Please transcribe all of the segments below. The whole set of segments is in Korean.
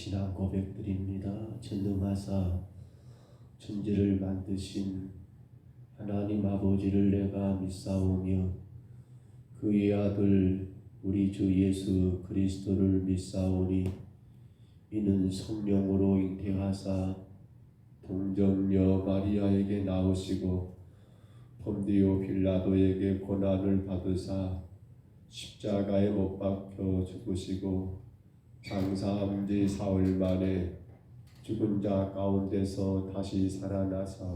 신앙 고백드립니다. 전능하사 천지를 만드신 하나님 아버지를 내가 믿사오며 그의 아들 우리 주 예수 그리스도를 믿사오니 이는 성령으로 잉태하사 동정녀 마리아에게 나오시고 본디오 빌라도에게 고난을 받으사 십자가에 못 박혀 죽으시고 장사한 지 사흘 만에 죽은 자 가운데서 다시 살아나사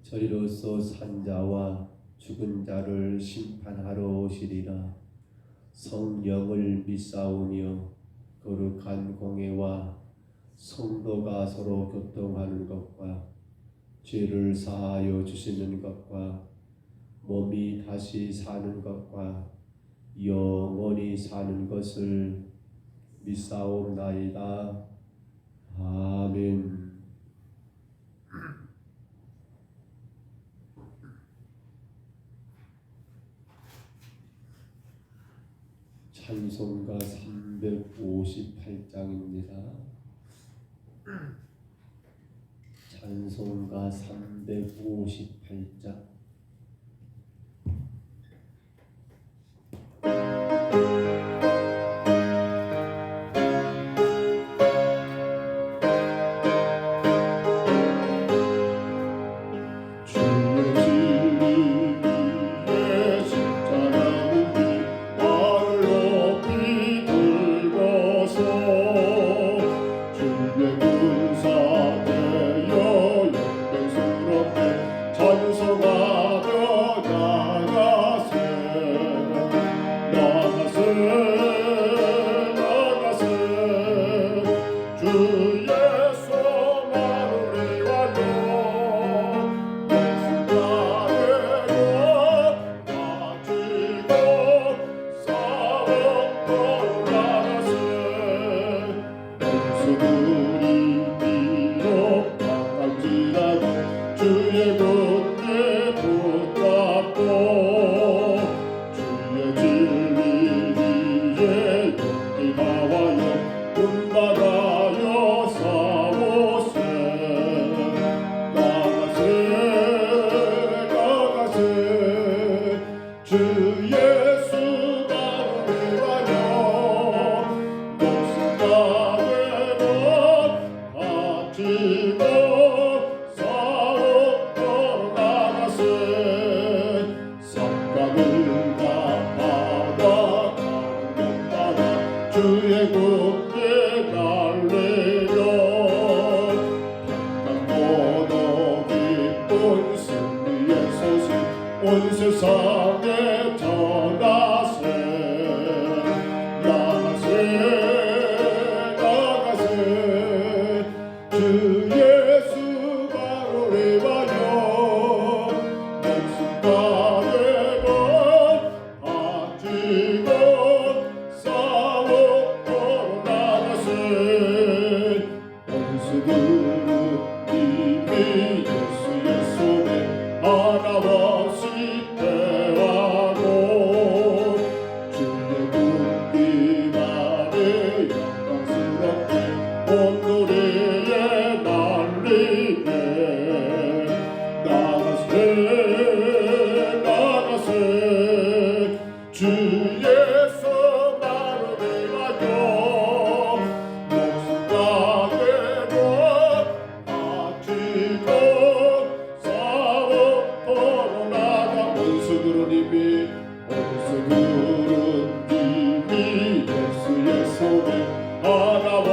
저리로서 산 자와 죽은 자를 심판하러 오시리라. 성령을 믿사오며 거룩한 공회와 성도가 서로 교통하는 것과 죄를 사하여 주시는 것과 몸이 다시 사는 것과 영원히 사는 것을 믿사옵나이다. 아멘. 찬송가 358장입니다. 찬송가 358장. 온 세상에 전하세 나가세 주 예수 바로 레바녀 목숨 가내고 바치고 싸워보러 나가세 원수들은 이미 예수의 손에 하나와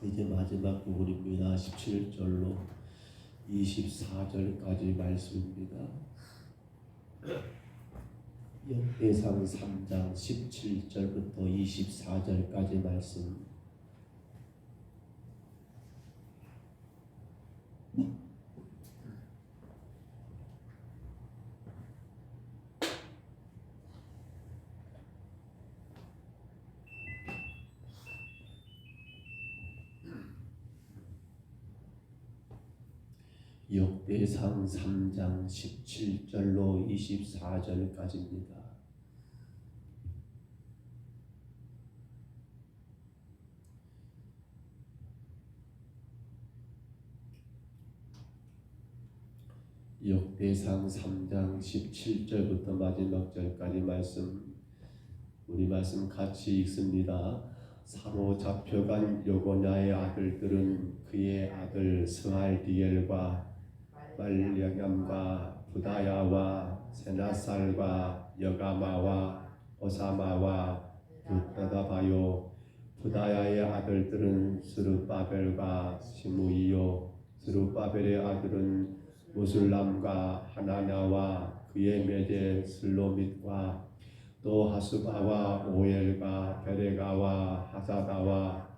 이제 마지막 부분입니다. 17절로 24절까지 말씀입니다. 역대상 3장 17절부터 24절까지 말씀. 역대상 3장 17절로 24절까지입니다. 역대상 3장 17절부터 마지막 절까지 말씀, 우리 말씀 같이 읽습니다. 사로잡혀간 여고냐의 아들들은 그의 아들 스알디엘과 말량암과 부다야와 세나살과 여가마와 오사마와 부다다바요. 부다야의 아들들은 스룹바벨과 시므이요. 스룹바벨의 아들은 무술람과 하나냐와 그의 매제 슬로밋과 또 하수바와 오엘과 베레가와 하사다와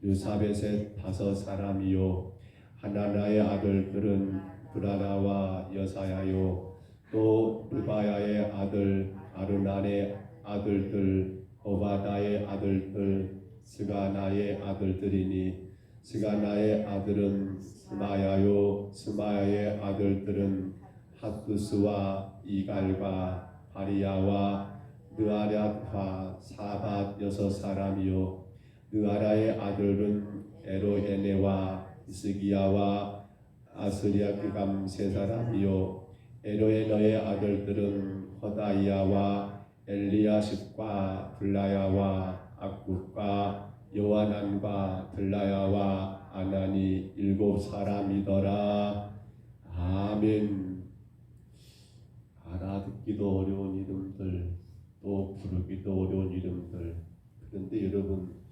유사벳의 5사람이요. 하나나의 아들들은 브라나와 여사야요. 또 르바야의 아들 아르난의 아들들 오바다의 아들들 스가나의 아들들이니 스가나의 아들은 스마야요. 스마야의 아들들은 핫두스와 이갈과 바리야와 느아랴와 사밧 6사람이요. 느아랴의 아들은 에로에네와 이스기야와 아스리아크감 3사람이요. 에로에너의 아들들은 호다이야와 엘리야십과 블라야와 악국과 요하난과 들라야와 아나니 7사람이더라. 아멘. 알아듣기도 어려운 이름들, 또 부르기도 어려운 이름들. 그런데 여러분,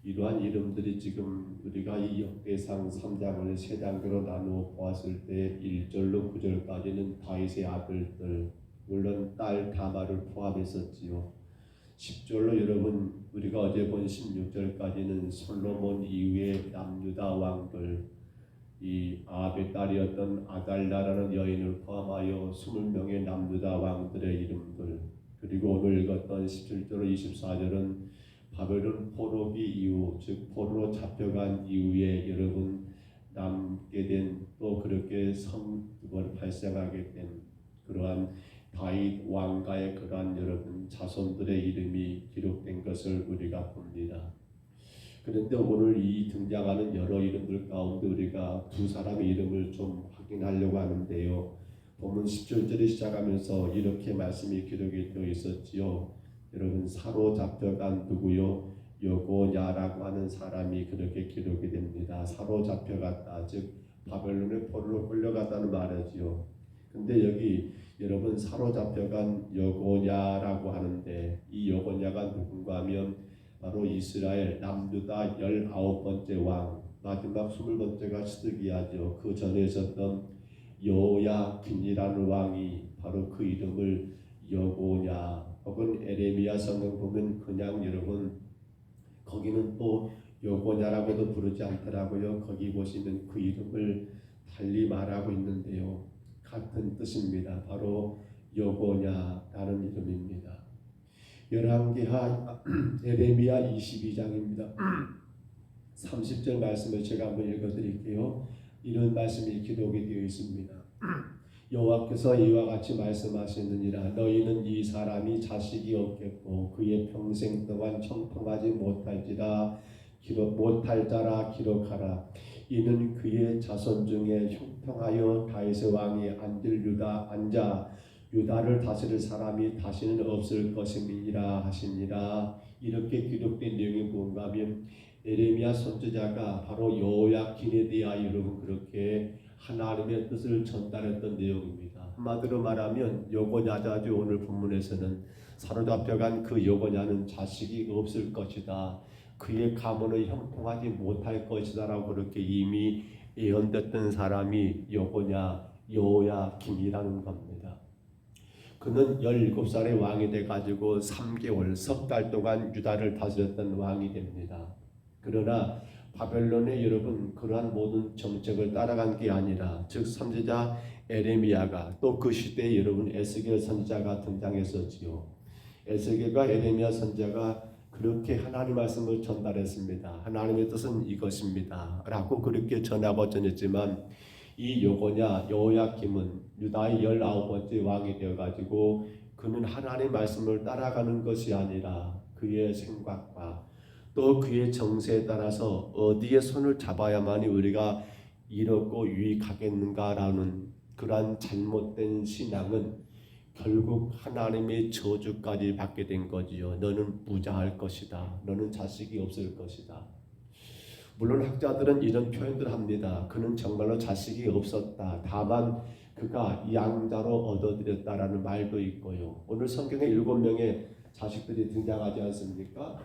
이러한 이름들이 지금 우리가 이 역대상 3장을 3단계로 나누어 보았을 때 1절로 9절까지는 다윗의 아들들, 물론 딸 다마를 포함했었지요. 10절로 여러분, 우리가 어제 본 16절까지는 솔로몬 이후의 남유다 왕들, 이 아합의 딸이었던 아달라라는 여인을 포함하여 20명의 남유다 왕들의 이름들, 그리고 오늘 읽었던 17절로 24절은 바벨론 포로기 이후, 즉 포로로 잡혀간 이후에 여러분 남게 된, 또 그렇게 성을 발생하게 된 그러한 다윗 왕가의 그러한 여러분 자손들의 이름이 기록된 것을 우리가 봅니다. 그런데 오늘 이 등장하는 여러 이름들 가운데 우리가 두 사람의 이름을 좀 확인하려고 하는데요. 본문 17절에 시작하면서 이렇게 말씀이 기록이 되어 있었지요. 여러분, 사로잡혀간 누구요? 여고냐라고 하는 사람이 그렇게 기록이 됩니다. 사로잡혀갔다, 즉 바벨론의 포로로 끌려갔다는 말이지요. 근데 여기 여러분 사로잡혀간 여고냐라고 하는데, 이 여고냐가 누군가 하면 바로 이스라엘 남유다 19번째 왕, 마지막 20번째가 시드기야죠. 그 전에 있었던 여호야긴이라는 왕이 바로 그 이름을 여고냐, 혹은 에레미야 성경 보면 그냥 여러분 거기는 또 여고냐라고도 부르지 않더라고요. 거기 보시면 그 이름을 달리 말하고 있는데요. 같은 뜻입니다. 바로 여고냐라는 이름입니다. 열왕기하 에레미야 22장입니다. 30절 말씀을 제가 한번 읽어드릴게요. 이런 말씀이 기록이 되어 있습니다. 여호와께서 이와 같이 말씀하시느니라. 너희는 이 사람이 자식이 없겠고 그의 평생 동안 청통하지 못할지라 못할 자라 기록하라. 이는 그의 자손 중에 형통하여 다윗의 왕이 앉아 유다를 다스릴 사람이 다시는 없을 것임이니라 하시니라. 이렇게 기록된 내용이 뭔가 하면 에레미야 선지자가 바로 여호야긴에 대하여 여러분 그렇게 하나님의 뜻을 전달했던 내용입니다. 한마디로 말하면 여고냐자죠. 오늘 본문에서는 사로잡혀간 그 여고냐는 자식이 없을 것이다. 그의 가문을 형통하지 못할 것이다라고 그렇게 이미 예언됐던 사람이 여호야김이라는 겁니다. 그는 17살의 왕이 돼가지고 3개월 석 달 동안 유다를 다스렸던 왕이 됩니다. 그러나 바벨론의 여러분 그러한 모든 정책을 따라간 게 아니라 즉 선지자 에레미야가 또 그 시대에 여러분 에스겔 선지자가 등장했었지요. 에스겔과 에레미야 선지자가 그렇게 하나님 말씀을 전달했습니다. 하나님의 뜻은 이것입니다 라고 그렇게 전하고 전했지만 이 여호야김은 유다의 19번째 왕이 되어가지고 그는 하나님 말씀을 따라가는 것이 아니라 그의 생각과 또 그의 정세에 따라서 어디에 손을 잡아야만이 우리가 이롭고 유익하겠는가라는 그러한 잘못된 신앙은 결국 하나님의 저주까지 받게 된 거지요. 너는 부자할 것이다. 너는 자식이 없을 것이다. 물론 학자들은 이런 표현들 합니다. 그는 정말로 자식이 없었다. 다만 그가 양자로 얻어들였다라는 말도 있고요. 오늘 성경에 7명의 자식들이 등장하지 않습니까?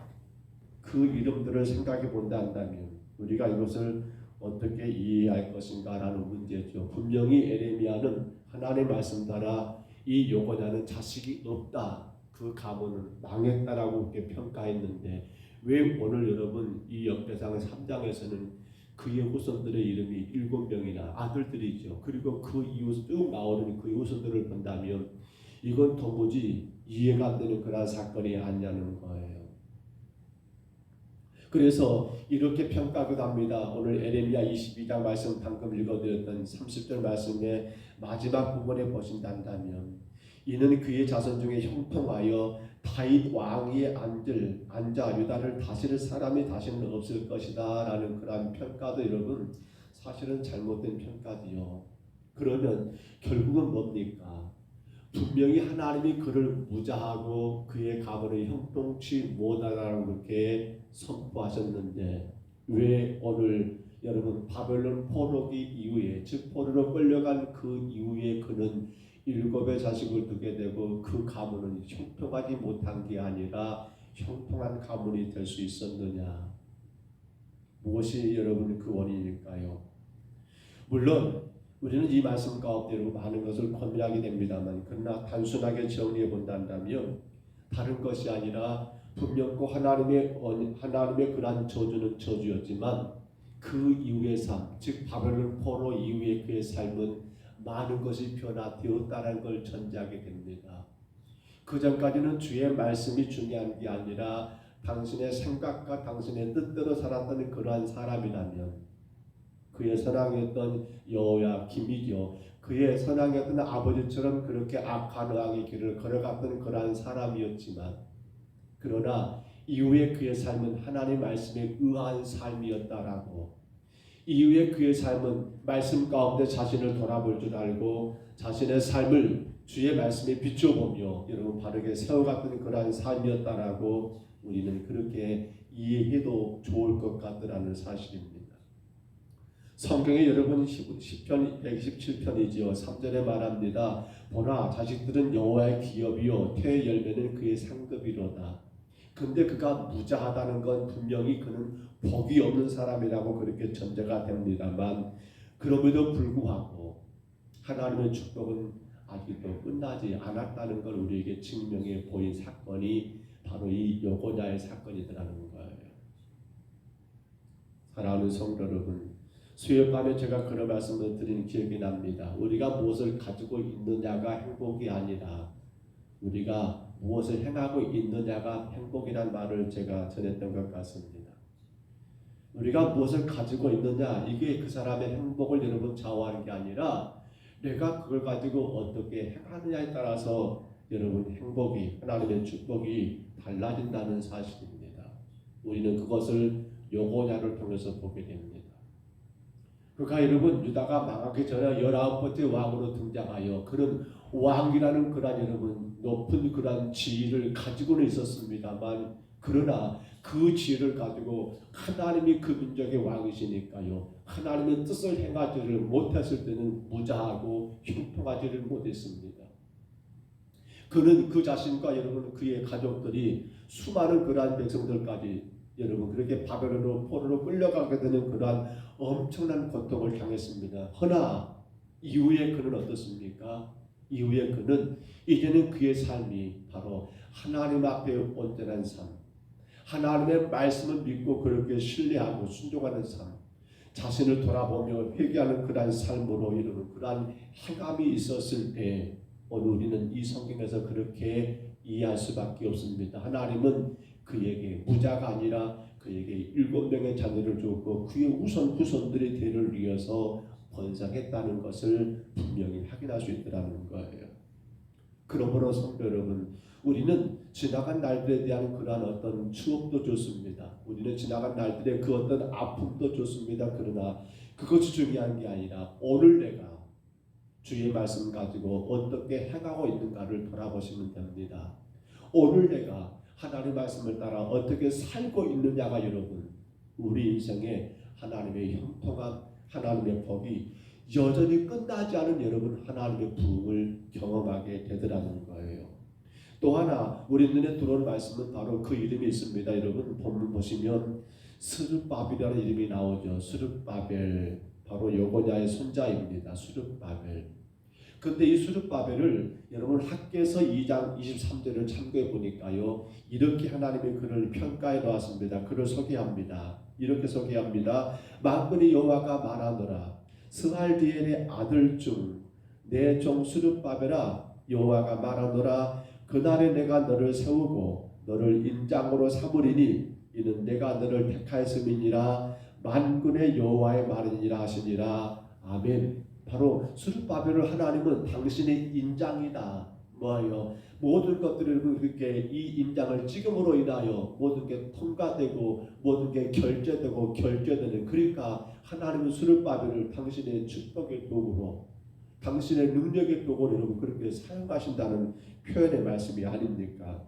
그 이름들을 생각해 본다 한다면 우리가 이것을 어떻게 이해할 것인가라는 문제죠. 분명히 에레미야는 하나님의 말씀 따라 이 여호야는 자식이 없다. 그 가문은 망했다라고 그렇게 평가했는데 왜 오늘 여러분 이 역대상 3장에서는 그의 후손들의 이름이 7명이나 아들들이죠. 그리고 그 이후 쭉 나오는 그 후손들을 본다면 이건 도무지 이해가 안 되는 그런 사건이 아니냐는 거예요. 그래서 이렇게 평가하기도 합니다. 오늘 에레미야 22장 말씀 방금 읽어드렸던 30절 말씀의 마지막 부분에 보신다면 이는 그의 자손 중에 형통하여 다윗 왕위에 앉아 유다를 다스릴 사람이 다시는 없을 것이다 라는 그러한 평가도 여러분 사실은 잘못된 평가지요. 그러면 결국은 뭡니까? 분명히 하나님이 그를 무자하고 그의 가문을 형통치 못하라고 그렇게 선포하셨는데 왜 오늘 여러분 바벨론 포로기 이후에 즉 포로로 끌려간 그 이후에 그는 7의 자식을 두게 되고 그 가문은 형통하지 못한 게 아니라 형통한 가문이 될 수 있었느냐? 무엇이 여러분 그 원인일까요? 물론 우리는 이 말씀 가운데 많은 것을 권면하게 됩니다만 그러나 단순하게 정리해 본다면 다른 것이 아니라 분명코 하나님의 그러한 저주는 저주였지만 그 이후의 삶, 즉 바벨론 포로 이후의 그의 삶은 많은 것이 변화되었다는 걸 전제하게 됩니다. 그 전까지는 주의 말씀이 중요한 게 아니라 당신의 생각과 당신의 뜻대로 살았던 그러한 사람이라면 그의 선왕이었던 여호야김이죠. 그의 선왕이었던 아버지처럼 그렇게 악한 왕의 길을 걸어갔던 그러한 사람이었지만 그러나 이후에 그의 삶은 하나님의 말씀에 의한 삶이었다라고 이후에 그의 삶은 말씀 가운데 자신을 돌아볼 줄 알고 자신의 삶을 주의 말씀에 비춰보며 여러분 바르게 세워갔던 그러한 삶이었다라고 우리는 그렇게 이해해도 좋을 것 같다라는 사실입니다. 성경에 여러분 시편 127편이지요. 3절에 말합니다. 보라 자식들은 여호와의 기업이요 태의 열매는 그의 상급이로다. 근데 그가 무자하다는 건 분명히 그는 복이 없는 사람이라고 그렇게 전제가 됩니다만 그럼에도 불구하고 하나님의 축복은 아직도 끝나지 않았다는 걸 우리에게 증명해 보인 사건이 바로 이 여호야의 사건이더라는 거예요. 사랑하는 성도 여러분, 수요일 밤에 제가 그런 말씀을 드린 기억이 납니다. 우리가 무엇을 가지고 있느냐가 행복이 아니라 우리가 무엇을 행하고 있느냐가 행복이란 말을 제가 전했던 것 같습니다. 우리가 무엇을 가지고 있느냐 이게 그 사람의 행복을 여러분 좌우하는 게 아니라 내가 그걸 가지고 어떻게 행하느냐에 따라서 여러분 행복이 하나님의 축복이 달라진다는 사실입니다. 우리는 그것을 여호야를 통해서 보게 됩니다. 그가 여러분 유다가 망하기 전에 19번째 왕으로 등장하여 그런 왕이라는 그런 여러분 높은 그런 지위를 가지고는 있었습니다만 그러나 그 지위를 가지고 하나님이 그 민족의 왕이시니까요 하나님의 뜻을 행하지를 못했을 때는 무자하고 형통하지를 못했습니다. 그는 그 자신과 여러분 그의 가족들이 수많은 그러한 백성들까지 여러분 그렇게 바벨론으로 포로로 끌려가게 되는 그러한 엄청난 고통을 당했습니다. 허나 이후에 그는 어떻습니까? 이후에 그는 이제는 그의 삶이 바로 하나님 앞에 온전한 삶, 하나님의 말씀을 믿고 그렇게 신뢰하고 순종하는 삶, 자신을 돌아보며 회개하는 그러한 삶으로 이루는 그러한 행함이 있었을 때 오늘 우리는 이 성경에서 그렇게 이해할 수밖에 없습니다. 하나님은 그에게 무자가 아니라 그에게 7명의 자녀를 주었고 그의 후손들의 대를 이어서 번성했다는 것을 분명히 확인할 수 있더라는 거예요. 그러므로 성도 여러분, 우리는 지나간 날들에 대한 그러한 어떤 추억도 좋습니다. 우리는 지나간 날들의 그 어떤 아픔도 좋습니다. 그러나 그것이 중요한 게 아니라 오늘 내가 주의 말씀 가지고 어떻게 행하고 있는가를 돌아보시면 됩니다. 오늘 내가 하나님의 말씀을 따라 어떻게 살고 있느냐가 여러분 우리 인생에 하나님의 형통함, 하나님의 복이 여전히 끝나지 않은 여러분 하나님의 부흥을 경험하게 되더라는 거예요. 또 하나 우리 눈에 들어오는 말씀은 바로 그 이름이 있습니다. 여러분 본문 보시면 스룹바벨이라는 이름이 나오죠. 스룹바벨 바로 여고냐의 손자입니다. 스룹바벨. 근데 이 스룹바벨을 여러분 학개서 2장 23절을 참고해 보니까요. 이렇게 하나님이 그를 평가해 놓았습니다. 그를 소개합니다. 이렇게 소개합니다. 만군의 여호와가 말하노라. 스알디엘의 아들 중 내 종 스룹바벨아 여호와가 말하노라. 그날에 내가 너를 세우고 너를 인장으로 삼으리니 이는 내가 너를 택하였음이니라. 만군의 여호와의 말이니라 하시니라. 아멘. 바로 스룹바벨을 하나님은 당신의 인장이다. 뭐예요? 모든 것들을 그렇게 이 인장을 찍음으로 인하여 모든 게 통과되고 모든 게 결제되는 그러니까 하나님은 스룹바벨을 당신의 축복의 도구로 당신의 능력의 도구로 여러분 그렇게 사용하신다는 표현의 말씀이 아닙니까?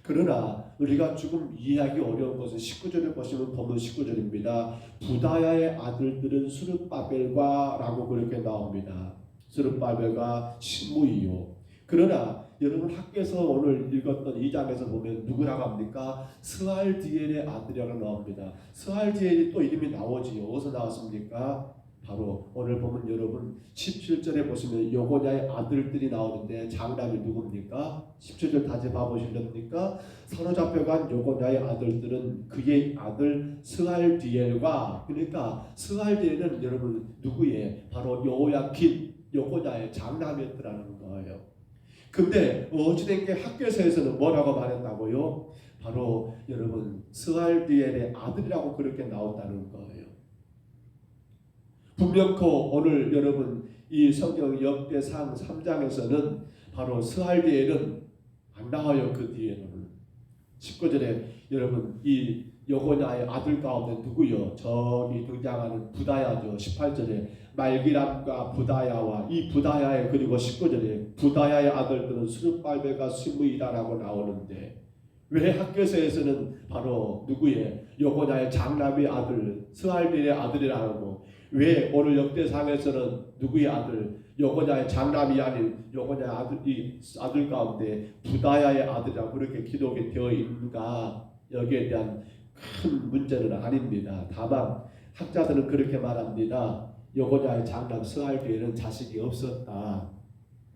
그러나 우리가 조금 이해하기 어려운 것은 19절을 보시면 본문 19절입니다. 부다야의 아들들은 스룹바벨과 라고 그렇게 나옵니다. 스룹바벨과 시므이요. 그러나 여러분 학교에서 오늘 읽었던 2장에서 보면 누구라고 합니까? 스알디엘의 아들이라고 나옵니다. 스알디엘이 또 이름이 나오지요. 어디서 나왔습니까? 바로 오늘 보면 여러분 17절에 보시면 여고냐의 아들들이 나오는데 장남이 누굽니까? 17절 다시 봐보실렵니까? 사로잡혀간 여고냐의 아들들은 그의 아들 스알디엘과 그러니까 스알디엘은 여러분 누구의? 바로 여호야킨 여고냐의 장남이었더라는 거예요. 근데 어찌된 게 학교에서는 뭐라고 말했다고요? 바로 여러분 스알디엘의 아들이라고 그렇게 나온다는 거예요. 분명코 오늘 여러분 이 성경 역대상 3장에서는 바로 스알디엘은 안 나와요. 그 뒤에는 19절에 여러분 이 여고냐의 아들 가운데 누구요? 저기 등장하는 부다야죠. 18절에 말기람과 부다야와 이 부다야의 그리고 19절에 부다야의 아들들은 스룹바벨과 시므이다라고 나오는데 왜 학교에서는 바로 누구의 여고냐의 장남의 아들 스알디엘의 아들이라고 왜 오늘 역대상에서는 누구의 아들 여고냐의 장남이 아닌 여고냐의 아들 가운데 부다야의 아들이라고 그렇게 기록이 되어 있는가 여기에 대한 큰 문제는 아닙니다. 다만 학자들은 그렇게 말합니다. 여고냐의 장남 스알디엘은 자식이 없었다.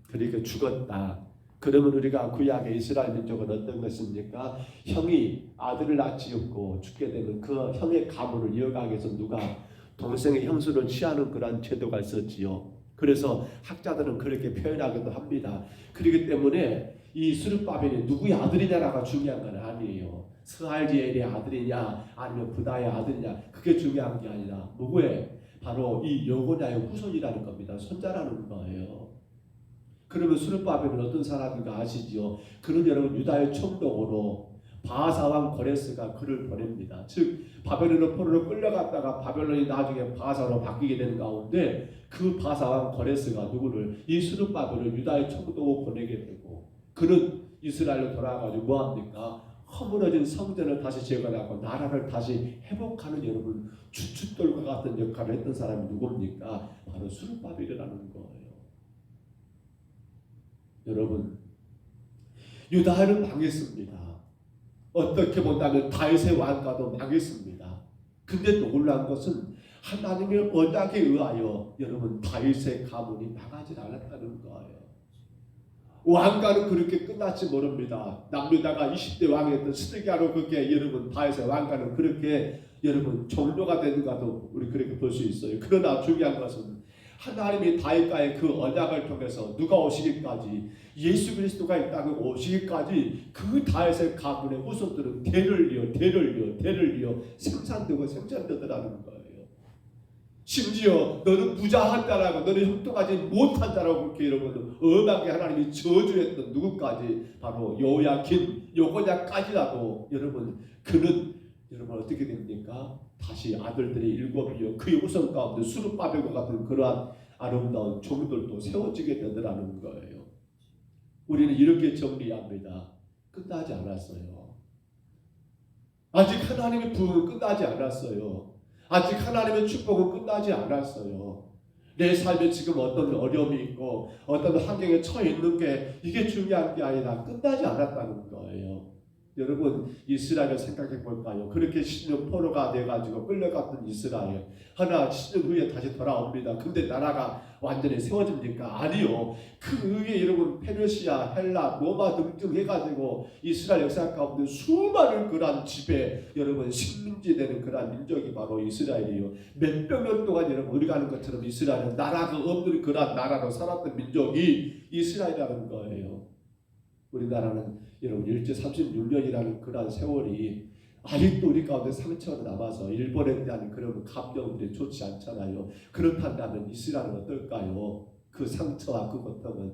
그러니까 죽었다. 그러면 우리가 구약의 이스라엘 민족은 어떤 것입니까? 형이 아들을 낳지었고 죽게 되면 그 형의 가문을 이어가기 위해서 누가 동생의 형수를 취하는 그런 제도가 있었지요. 그래서 학자들은 그렇게 표현하기도 합니다. 그렇기 때문에 이 스룹바벨이 누구의 아들이냐가 중요한 건 아니에요. 스알디엘의 아들이냐 아니면 부다의 아들이냐 그게 중요한 게 아니라 누구의? 바로 이 여고냐의 후손이라는 겁니다. 손자라는 거예요. 그러면 스룹바벨은 어떤 사람인가 아시지요? 그는 여러분 유다의 총독으로 바사왕 고레스가 그를 보냅니다. 즉 바벨론으로 포로로 끌려갔다가 바벨론이 나중에 바사로 바뀌게 되는 가운데 그 바사왕 고레스가 누구를 이 스룹바벨을 유다의 총독으로 보내게 되고 그는 이스라엘로 돌아가지고 뭐합니까? 허물어진 성전을 다시 재건하고 나라를 다시 회복하는 여러분 주춧돌과 같은 역할을 했던 사람이 누굽니까? 바로 스룹바벨이라는 거예요. 여러분 유다는 망했습니다. 어떻게 본다면 다윗의 왕가도 망했습니다. 근데 놀라운 것은 하나님의 언약에 의하여 여러분 다윗의 가문이 망하지 않았다는 거예요. 왕가는 그렇게 끝났지 모릅니다. 남유다가 20대 왕이었던 시드기야로 그렇게 여러분 다윗의 왕가는 그렇게 여러분 종료가 되는가도 우리 그렇게 볼 수 있어요. 그러나 중요한 것은 하나님이 다윗과의 그 언약을 통해서 누가 오시기까지 예수 그리스도가 이 땅에 오시기까지 그 다윗의 가문의 후손들은 대를 이어 생산되고 생산되더라는 거예요. 심지어 너는 부자한 자라고 너는 형통하지 못한 자라고 그렇게 여러분 엄하게 하나님이 저주했던 누구까지 바로 요야긴 요고냐까지라도 여러분 그는 여러분 어떻게 됩니까? 다시 아들들이 7이요 그의 후손 가운데 수르바벨과 같은 그러한 아름다운 종들도 세워지게 되더라는 거예요. 우리는 이렇게 정리합니다. 끝나지 않았어요. 아직 하나님의 부흥은 끝나지 않았어요. 아직 하나님의 축복은 끝나지 않았어요. 내 삶에 지금 어떤 어려움이 있고 어떤 환경에 처해 있는 게 이게 중요한 게 아니라 끝나지 않았다는 거예요. 여러분 이스라엘을 생각해 볼까요? 그렇게 10년 포로가 돼가지고 끌려갔던 이스라엘 하나 10년 후에 다시 돌아옵니다. 근데 나라가 완전히 세워집니까? 아니요. 그 후에 여러분 페르시아, 헬라, 로마 등등 해가지고 이스라엘 역사 가운데 수많은 그러한 지배 여러분 식민지 되는 그러한 민족이 바로 이스라엘이요. 몇백 년 동안 여러분 우리가 아는 것처럼 이스라엘은 나라가 없는 그러한 나라로 살았던 민족이 이스라엘이라는 거예요. 우리나라는 여러분 일제 36년이라는 그러한 세월이 아직도 우리 가운데 상처가 남아서 일본에 대한 그런 감정들이 좋지 않잖아요. 그렇다면 이스라엘은 어떨까요? 그 상처와 그 고통은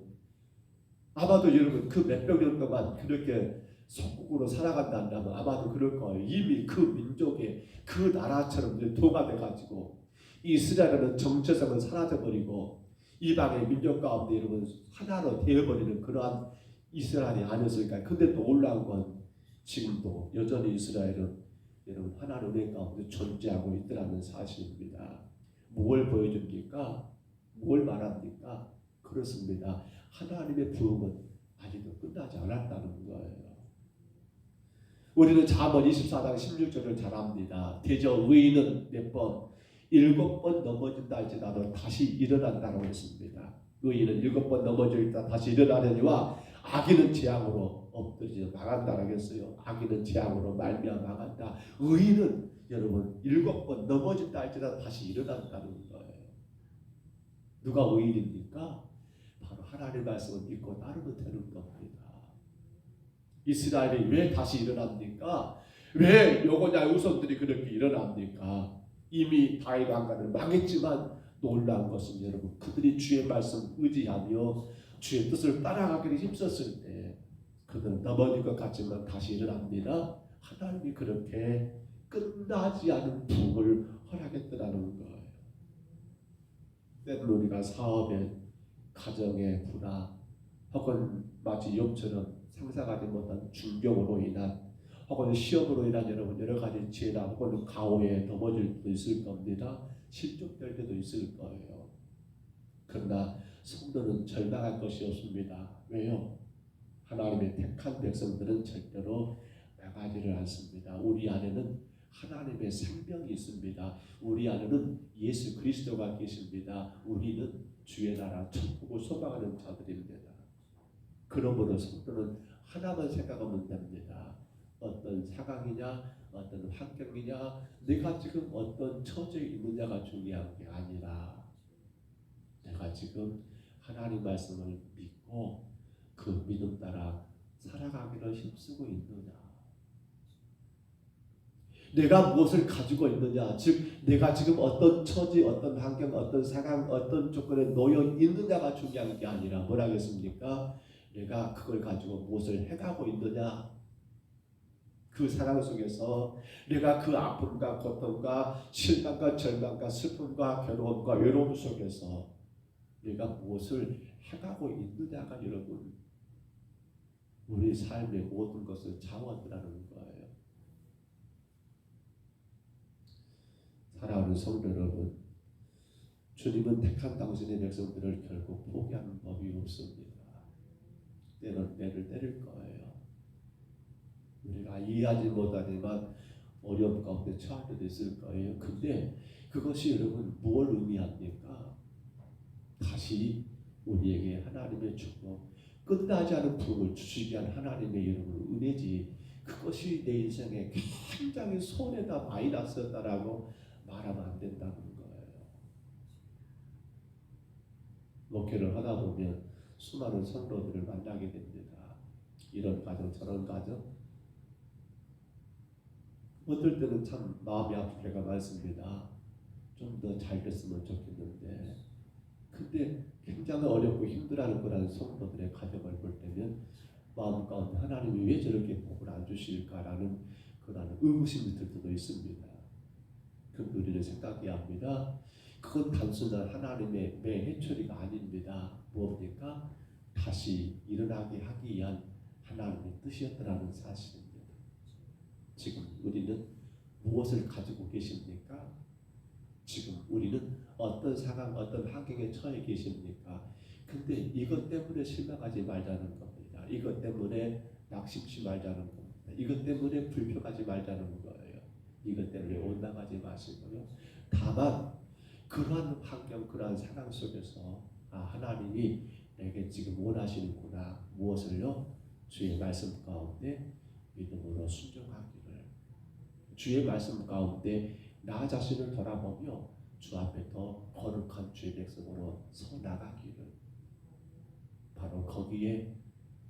아마도 여러분 그 몇백 년 동안 그렇게 속국으로 살아간다면 아마도 그럴 거예요. 이미 그 민족의 그 나라처럼 동화돼가지고 이스라엘은 정체성은 사라져버리고 이방의 민족 가운데 여러분 하나로 되어버리는 그러한 이스라엘이 아니었을까요? 근데 또 놀라운 건 지금도 여전히 이스라엘은 여러분 하나님 은혜 가운데 존재하고 있더라는 사실입니다. 뭘 보여줍니까? 뭘 말합니까? 그렇습니다. 하나님의 부흥은 아직도 끝나지 않았다는 거예요. 우리는 잠언 24장 16절을 잘 압니다. 대저 의인은 몇 번? 7번 넘어진다 할지라도 다시 일어난다고 했습니다. 의인은 7번 넘어져 있다 다시 일어나려니와 악인은 재앙으로 엎드려 망한다라고 했어요. 악인은 재앙으로 말미암아 망한다. 의인은 여러분 7번 넘어진다 할지라도 다시 일어난다는 거예요. 누가 의인입니까? 바로 하나님의 말씀을 믿고 따르면 되는 겁니다. 이스라엘이 왜 다시 일어납니까? 왜 요고냐 후손들이 그렇게 일어납니까? 이미 다윗 왕가는 망했지만 놀라운 것은 여러분 그들이 주의 말씀 의지하며 주의 뜻을 따라가기를 힘썼을 때 그들은 넘어질 것 같지만 다시 일어납니다. 하나님이 그렇게 끝나지 않은 부흥을 허락했더라는 거예요. 때로는 우리가 사업에 가정의 불화 혹은 마치 욥처럼 상상하지 못한 중병으로 인한 혹은 시험으로 인한 여러분 여러 가지 재난 혹은 가오에 넘어질 수도 있을 겁니다. 실족될 때도 있을 거예요. 그러나 성도는 절망할 것이 없습니다. 왜요? 하나님의 택한 백성들은 절대로 망하지를 않습니다. 우리 안에는 하나님의 생명이 있습니다. 우리 안에는 예수 그리스도가 계십니다. 우리는 주의 나라 천국을 소망하는 자들입니다. 그러므로 성도는 하나만 생각하면 됩니다. 어떤 상황이냐 어떤 환경이냐 내가 지금 어떤 처지에 있느냐가 중요한 게 아니라 내가 지금 하나님 말씀을 믿고 그 믿음 따라 살아가기를 힘쓰고 있느냐, 내가 무엇을 가지고 있느냐, 즉 내가 지금 어떤 처지, 어떤 환경, 어떤 상황, 어떤 조건에 놓여 있느냐가 중요한 게 아니라 뭐라겠습니까? 내가 그걸 가지고 무엇을 해가고 있느냐, 그 상황 속에서 내가 그 아픔과 고통과 실망과 절망과 슬픔과 괴로움과 외로움 속에서 내가 무엇을 해가고 있느냐가 여러분 우리 삶의 모든 것을 장원하는 거예요. 사랑하는 성도 여러분, 주님은 택한 당신의 백성들을 결국 포기하는 법이 없습니다. 때는 때를 때릴 거예요. 우리가 이해하지 못하지만 어려움 가운데 처할 때도 있을 거예요. 근데 그것이 여러분 무엇을 의미합니까? 다시 우리에게 하나님의 축복, 끝나지 않은 부흥을 주시게 한 하나님의 여러분 은혜지, 그것이 내 인생에 굉장히 손해다 마이너스였다라고 말하면 안 된다는 거예요. 목회를 하다 보면 수많은 성도들을 만나게 됩니다. 이런 가정 저런 가정, 어떨 때는 참 마음이 아플 때가 많습니다. 좀 더 잘 됐으면 좋겠는데, 근데 굉장히 어렵고 힘들어하는 거라는 성도들의 가정을 볼 때면 마음 가운데 하나님이 왜 저렇게 복을 안 주실까라는 그런 의구심이 들 때도 있습니다. 그런데 우리는 생각해야 합니다. 그건 단순한 하나님의 매해처리가 아닙니다. 무엇입니까? 다시 일어나게 하기 위한 하나님의 뜻이었더라는 사실입니다. 지금 우리는 무엇을 가지고 계십니까? 지금 우리는 어떤 상황, 어떤 환경에 처해 계십니까? 근데 이것 때문에 실망하지 말자는 겁니다. 이것 때문에 낙심치 말자는 겁니다. 이것 때문에 불평하지 말자는 거예요. 이것 때문에 원망하지 마시고요. 다만 그러한 환경, 그러한 상황 속에서 하나님이 내게 지금 원하시는구나. 무엇을요? 주의 말씀 가운데 믿음으로 순종하기를, 주의 말씀 가운데 나 자신을 돌아보며 주 앞에 더 거룩한 주의 백성으로 서 나가기를, 바로 거기에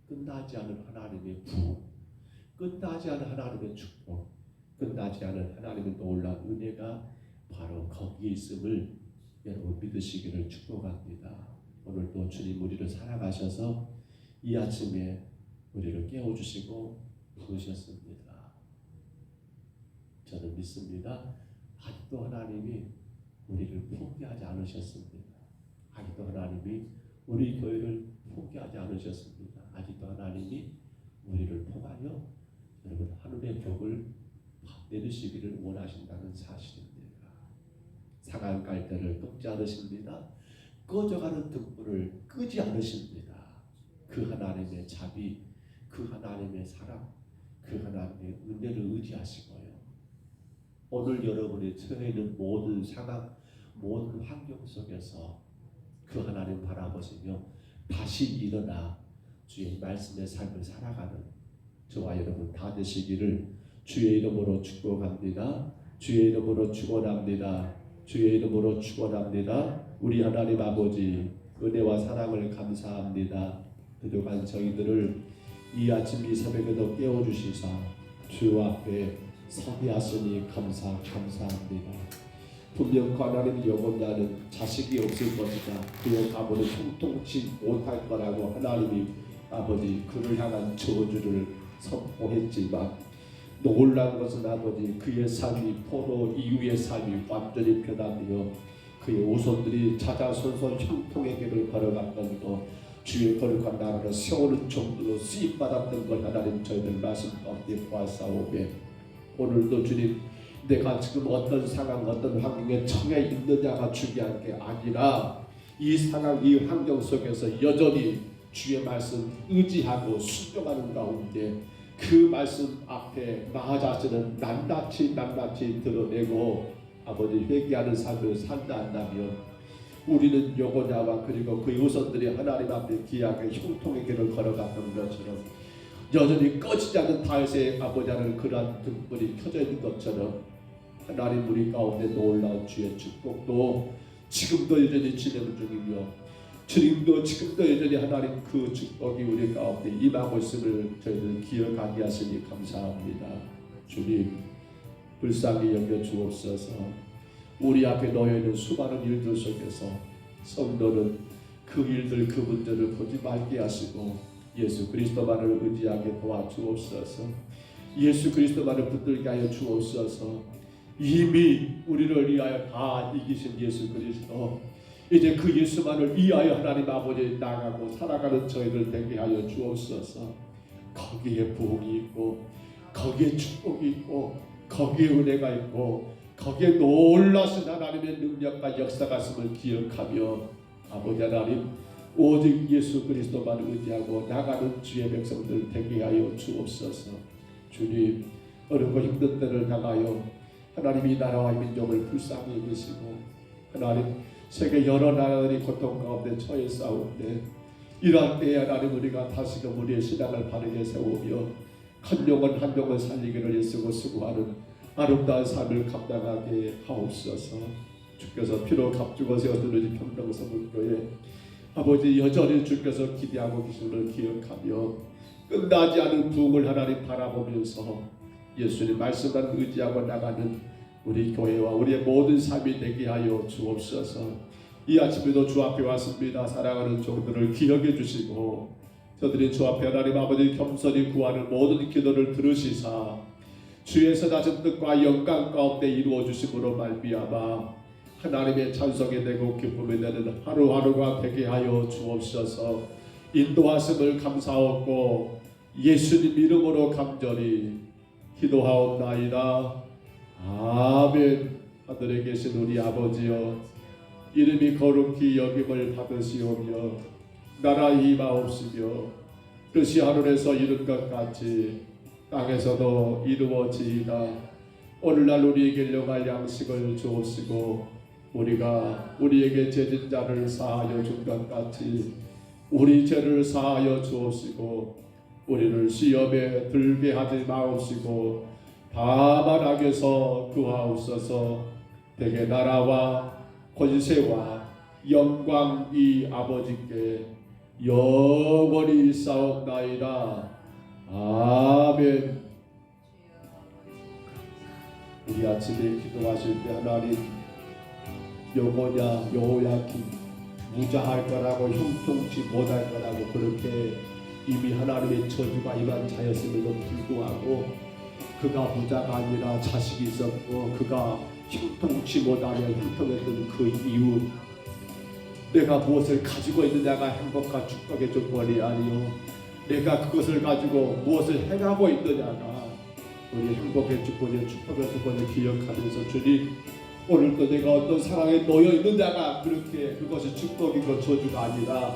끝나지 않은 하나님의 부흥, 끝나지 않은 하나님의 축복, 끝나지 않은 하나님의 놀라운 은혜가 바로 거기에 있음을 여러분 믿으시기를 축복합니다. 오늘도 주님 우리를 사랑하셔서 이 아침에 우리를 깨워주시고 부르셨습니다. 저는 믿습니다. 아직도 하나님이 우리를 포기하지 않으셨습니다. 아직도 하나님이 우리 교회를 포기하지 않으셨습니다. 아직도 하나님이 우리를 통하여 여러분 하늘의 벽을 내리시기를 원하신다는 사실입니다. 상한 갈대를 꺾지 않으십니다. 꺼져가는 등불을 끄지 않으십니다. 그 하나님의 자비, 그 하나님의 사랑, 그 하나님의 은혜를 의지하시고요. 오늘 여러분이 처해 있는 모든 상황, 모든 환경 속에서 그 하나님 바라보시며 다시 일어나 주의 말씀의 삶을 살아가는 저와 여러분 다 되시기를 주의 이름으로 축복합니다. 주의 이름으로 축원합니다. 주의 이름으로 축원합니다. 우리 하나님 아버지 은혜와 사랑을 감사합니다. 그동안 저희들을 이 아침 이 새벽에도 깨워주시사 주 앞에 서게 하시니 감사합니다. 분명 그 하나님 영혼자는 자식이 없을 것이다. 그의 가문은 형통치 못할 거라고 하나님이 아버지 그를 향한 저주를 선포했지만 놀라운 것은 아버지 그의 삶이 포로 이후의 삶이 완전히 변화되어 그의 후손들이 자자손손 형통의 길을 걸어갔던 것, 주의 거룩한 나라를 세우는 정도로 쓰임받았던 걸 하나님 저희들 말씀 가운데 보았사오매, 오늘도 주님 내가 지금 어떤 상황 어떤 환경에 처해 있느냐가 중요한 게 아니라 이 상황 이 환경 속에서 여전히 주의 말씀 의지하고 순종하는 가운데 그 말씀 앞에 나 자신은 낱낱이 드러내고 아버지 회개하는 삶을 산다 한다면 우리는 여호냐와 그리고 그의 후손들이 하나님 앞에 귀하게 형통의 길을 걸어갔던 것처럼 여전히 꺼지지 않는 다윗의 아버지 하는 그러한 등불이 켜져 있는 것처럼 하나님 우리 가운데 놀라운 주의 축복도 지금도 여전히 진행 중이며 주님도 지금도 여전히 하나님 그 축복이 우리 가운데 임하고 있음을 저희들 기억하게 하시니 감사합니다. 주님 불쌍히 여겨 주옵소서. 우리 앞에 놓여있는 수많은 일들 속에서 성도는 그 일들 그 문제를 보지 말게 하시고 예수 그리스도만을 의지하게 도와주옵소서. 예수 그리스도만을 붙들게 하여 주옵소서. 이미 우리를 위하여 다 이기신 예수 그리스도, 이제 그 예수만을 위하여 하나님 아버지 나가고 살아가는 저희들 되게 하여 주옵소서. 거기에 부흥이 있고 거기에 축복이 있고 거기에 은혜가 있고 거기에 놀라신 하나님의 능력과 역사가 있음을 기억하며 아버지 하나님 오직 예수 그리스도만 의지하고 나가는 주의 백성들 되게 하여 주옵소서. 주님, 어렵고 힘든 때를 당하여 하나님이 이 나라와 이 민족을 불쌍히 여기시고 하나님 세계 여러 나라들이 고통 가운데 처해 싸우는데 이러한 때에 하나님 우리가 다시금 우리의 신앙을 바르게 세우며 한 영혼 한 영혼 살리기를 애쓰고 수고하는 아름다운 삶을 감당하게 하옵소서. 주께서 피로 값주고 세워두는 평등성물교회 아버지 여전히 주께서 기대하고 계심을 기억하며 끝나지 않은 부흥을 하나님 바라보면서 예수님 말씀만 의지하고 나가는 우리 교회와 우리의 모든 삶이 되게 하여 주옵소서. 이 아침에도 주 앞에 왔습니다. 사랑하는 종들을 기억해 주시고 저들이 주 앞에 하나님 아버지 겸손히 구하는 모든 기도를 들으시사 주의 낮은 뜻과 영광 가운데 이루어 주심으로 말미암아 하나님의 찬송이 되고 기쁨이 되는 하루하루가 되게 하여 주옵소서. 인도하심을 감사하고 예수님 이름으로 간절히 기도하옵나이다. 아멘. 하늘에 계신 우리 아버지여, 이름이 거룩히 여김을 받으시오며 나라 임하옵시며 뜻이 하늘에서 이룬 것 같이 땅에서도 이루어지이다. 오늘날 우리에게 일용할 양식을 주옵시고 우리가 우리에게 죄진 자를 사하여 준 것 같이 우리 죄를 사하여 주옵시고 우리를 시험에 들게 하지 마옵시고 다만 악에서 구하옵소서. 대개 나라와 권세와 영광이 아버지께 영원히 있사옵나이다. 아멘. 우리 아침에 기도하실 때 하나님 여호냐 여호야kim 무자할 거라고 형통치 못할 거라고 그렇게 이미 하나님의 저주가 임한 자였음에도 불구하고 그가 부자가 아니라 자식이 있었고 그가 형통치 못하면 형통했던 그 이유 내가 무엇을 가지고 있느냐가 행복과 축복의 조건이 아니요 내가 그것을 가지고 무엇을 행하고 있느냐가 우리 행복의 주권이요 축복의 주권을 기억하면서 주님 오늘도 내가 어떤 상황에 놓여 있느냐가 그렇게 그것이 축복이고 저주가 아니라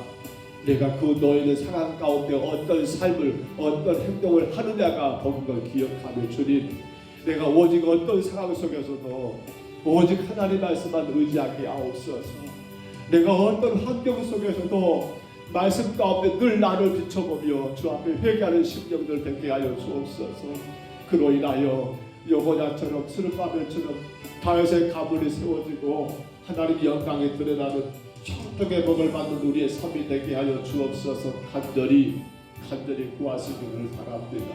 내가 그 놓여 있는 상황 가운데 어떤 삶을 어떤 행동을 하느냐가 복인 걸 기억하며 주님 내가 오직 어떤 상황 속에서도 오직 하나님 말씀만 의지하게 하옵소서. 내가 어떤 환경 속에서도 말씀 가운데 늘 나를 비춰보며 주 앞에 회개하는 심령들 되게 하여 주옵소서. 그로 인하여 여호야처럼 스룹바벨처럼 다윗의 가문이 세워지고 하나님 영광이 드러나는 형통의 복을 받는 우리의 삶이 되게 하여 주옵소서. 간절히 구하시기를 바랍니다.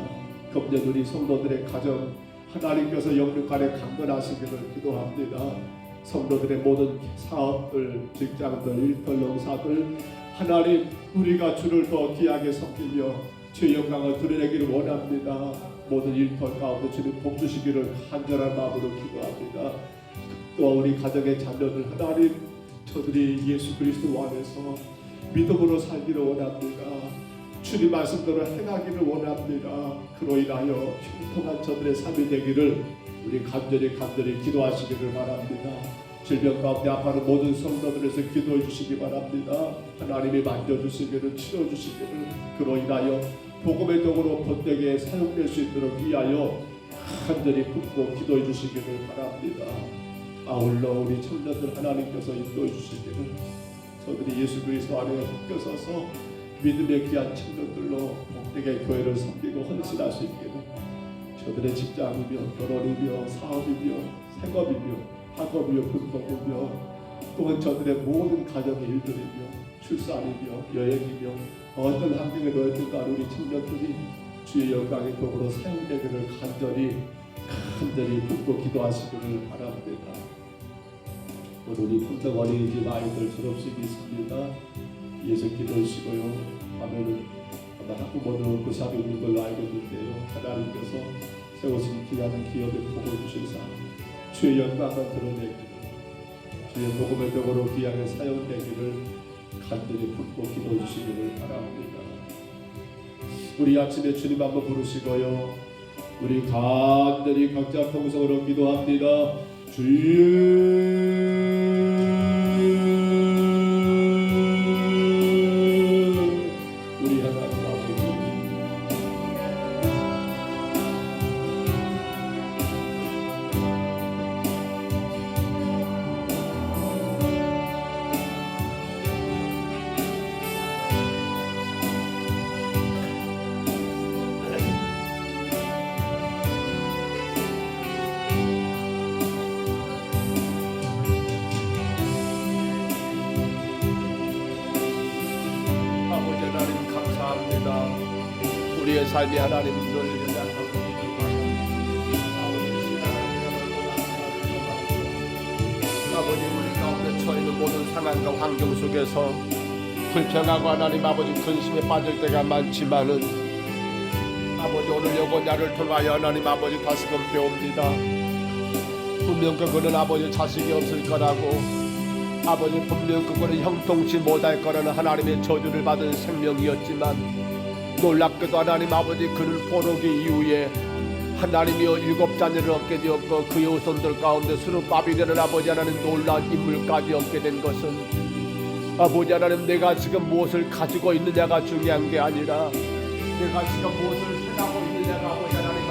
금년 우리 성도들의 가정 하나님께서 영육 안에 강건하시기를 기도합니다. 성도들의 모든 사업들, 직장들, 일터, 농사들 하나님 우리가 주를 더 귀하게 섬기며 주의 영광을 드러내기를 원합니다. 모든 일터 가운데 주님 복 주시기를 간절한 마음으로 기도합니다. 또 우리 가정의 자녀들 하나님 저들이 예수 그리스도 안에서 믿음으로 살기를 원합니다. 주님 말씀대로 행하기를 원합니다. 그로 인하여 형통한 저들의 삶이 되기를 우리 간절히 기도하시기를 바랍니다. 질병 가운데 아파하는 모든 성도들에서 기도해 주시기 바랍니다. 하나님이 만져주시기를 치료주시기를 그로 인하여 복음의 도구로 본되게 사용될 수 있도록 위하여 간절히 품고 기도해 주시기를 바랍니다. 아울러 우리 청년들 하나님께서 인도해 주시기를 저들이 예수 그리스도 안에 묶여서서 믿음의 귀한 청년들로 복되게 교회를 섬기고 헌신할 수 있기를 저들의 직장이며 결혼이며 사업이며 생업이며 학업이며 군복이며 또한 저들의 모든 가정의 일들이며 출산이며 여행이며 어떤 환경에 놓였든가 우리 청년들이 주의 영광의 도구로 사용되기를 간절히 품고 기도하시기를 바랍니다. 오늘 우리 품평 어린이집 아이들 졸업식이 있습니다. 예수 기도하시고요. 하면은 학부모도 그 샵이 있는 걸로 알고 있는데요. 하나님께서 세우신 귀한 기업에 복을 주시사 주의 영광을 드러내기를 주의 복음의 덕으로 귀하게 사용되기를 간절히 품고 기도해 주시기를 바랍니다. 우리 아침에 주님 한번 부르시고요. 우리 간절히 각자 통성으로 기도합니다. 주의 우리 하나님 아버지 삶이 하나님을 아버지 우리 가운데 처해 있는 모든 상황과 환경 속에서 불평하고 하나님 아버지 근심에 빠질 때가 많지만은 아버지 오늘 여고냐를 통하여 하나님 아버지 다시금 배웁니다. 분명 그거는 아버지 자식이 없을 거라고 아버지 분명 그거는 형통치 못할 거라는 하나님의 저주를 받은 생명이었지만 놀랍게도 하나님 아버지 그는 포로기 이후에 하나님이여 7 자녀를 얻게 되었고 그의 후손들 가운데 스룹바빌이라는 아버지 하나님 놀라운 인물까지 얻게 된 것은 아버지 하나님 내가 지금 무엇을 가지고 있느냐가 중요한 게 아니라 내가 지금 무엇을 해나고 있느냐가 아버지 하나님의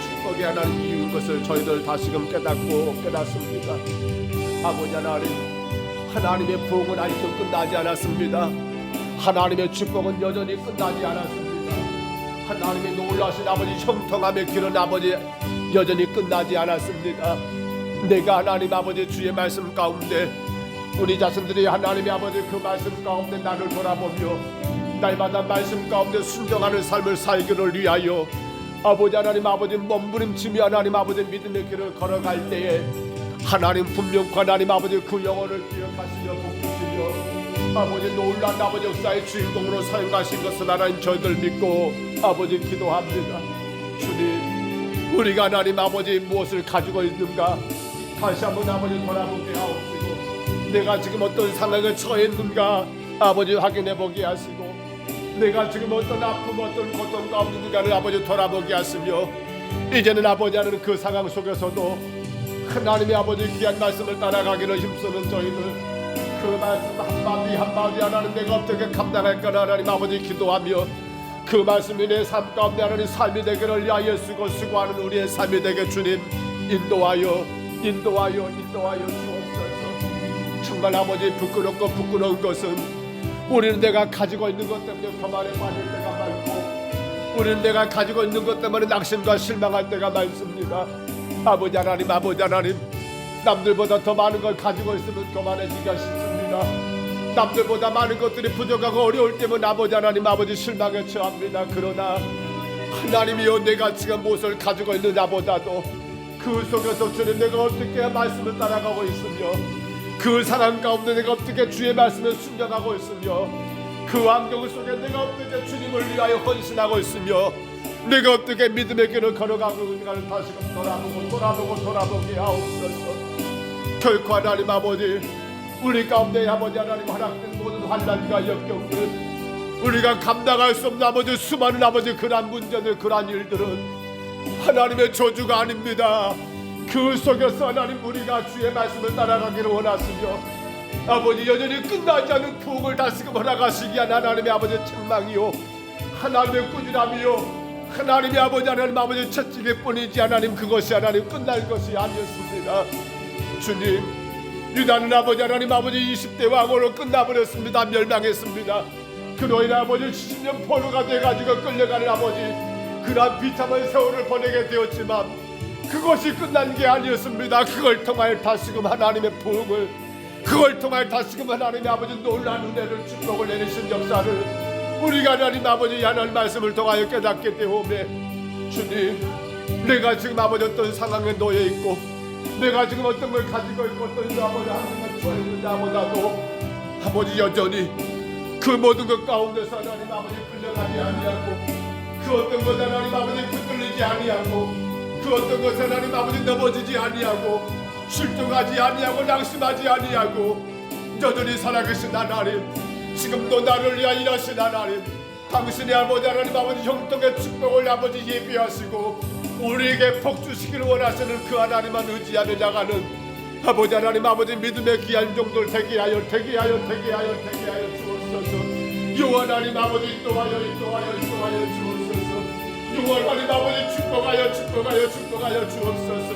축복이 하나님 이유인 것을 저희들 다시금 깨닫고 깨닫습니다. 아버지 하나님의 부흥은 아직도 끝나지 않았습니다. 하나님의 축복은 여전히 끝나지 않았습니다. 하나님의 놀라신 아버지 형통함의 길은 아버지 여전히 끝나지 않았습니다. 내가 하나님 아버지 주의 말씀 가운데 우리 자신들이 하나님의 아버지 그 말씀 가운데 나를 돌아보며 날마다 말씀 가운데 순종하는 삶을 살기를 위하여 아버지 하나님 아버지 몸부림치며 하나님 아버지 믿음의 길을 걸어갈 때에 하나님 분명 하나님 아버지 그 영혼을 기억하시며 복주시며 아버지 놀란 아버지 역사의 주인공으로 사용하신 것을 하나님 저희들 믿고 아버지 기도합니다. 주님 우리가 하나님 아버지 무엇을 가지고 있는가 다시 한번 아버지 돌아보게 하옵시고 내가 지금 어떤 상황에 처해 있는가 아버지 확인해 보게 하시고 내가 지금 어떤 아픔 어떤 고통 가운데 있는가를 아버지 돌아보게 하시며 이제는 아버지 하는 그 상황 속에서도 하나님의 아버지 귀한 말씀을 따라가기를 힘쓰는 저희들 그 말씀 한마디 한마디 하나님 내가 어떻게 감당할까 하나님 아버지 기도하며 그 말씀이 내 삶 가운데 하나님 삶이 되기를 위하여 쓰고 수고하는 우리의 삶이 되게 주님 인도하여 주옵소서. 정말 아버지 부끄러운 것은 우리는 내가 가지고 있는 것 때문에 교만에 빠질 때가 많고 우리는 내가 가지고 있는 것 때문에 낙심과 실망할 때가 많습니다. 아버지 하나님 남들보다 더 많은 걸 가지고 있으면 교만해지기가 쉽습니다. 남들보다 많은 것들이 부족하고 어려울 때면 아버지 하나님 아버지 실망에 처합니다. 그러나 하나님이여 내가 지금 무엇을 가지고 있느냐보다도 그 속에서 주님 내가 어떻게 말씀을 따라가고 있으며 그 상황 가운데 내가 어떻게 주의 말씀을 순종하고 있으며 그 환경 속에 내가 어떻게 주님을 위하여 헌신하고 있으며 내가 어떻게 믿음의 길을 걸어가고 있는가를 다시금 돌아보게 하옵소서. 결코 하나님 아버지 우리 가운데 아버지 하나님 허락된 모든 환난과 역경들 우리가 감당할 수 없는 아버지 수많은 아버지 그러한 문제들 그러한 일들은 하나님의 저주가 아닙니다. 그 속에서 하나님 우리가 주의 말씀을 따라가기를 원하시며 아버지 여전히 끝나지 않은 부흥을 다시금 허락하시기 위한 하나님의 아버지 책망이요 하나님의 꾸준함이요 하나님의 아버지 하나님 아버지 채찍일 뿐이지 하나님 그것이 하나님 끝날 것이 아니었습니다. 주님 유다는 아버지 하나님 아버지 20대 왕으로 끝나버렸습니다. 멸망했습니다. 그로 인해 아버지 70년 포로가 돼가지고 끌려가는 아버지 그러한 비참한 세월을 보내게 되었지만 그것이 끝난 게 아니었습니다. 그걸 통하여 다시금 하나님의 부흥을 그걸 통하여 다시금 하나님의 아버지 놀라운 은혜를 축복을 내리신 역사를 우리가 하나님 아버지 하나님 말씀을 통하여 깨닫게 되오매 주님 내가 지금 아버지 어떤 상황에 놓여 있고 내가 지금 어떤 걸 가지고 있고 어떤 아버지 하나님을 좋아했는데 보다도 아버지 여전히 그 모든 것 가운데서 하나님 아버지 끌려가지 아니하고 그 어떤 것 하나님 아버지 붙들리지 아니하고 그 어떤 것 하나님 아버지 넘어지지 아니하고 실족하지 아니하고 낙심하지 아니하고 여전히 살아계신 하나님 지금도 나를 위하여 일하신 하나님 당신의 아버지 하나님 아버지 형통의 축복을 아버지 예비하시고 우리에게 복주시기를 원하시는 그 하나님만 의지하며 나가는 아버지 하나님 아버지 믿음의 귀한 종들 되게 하여 주옵소서. 요 하나님 아버지 인도하여 주옵소서. 요 하나님 아버지 축복하여 주옵소서.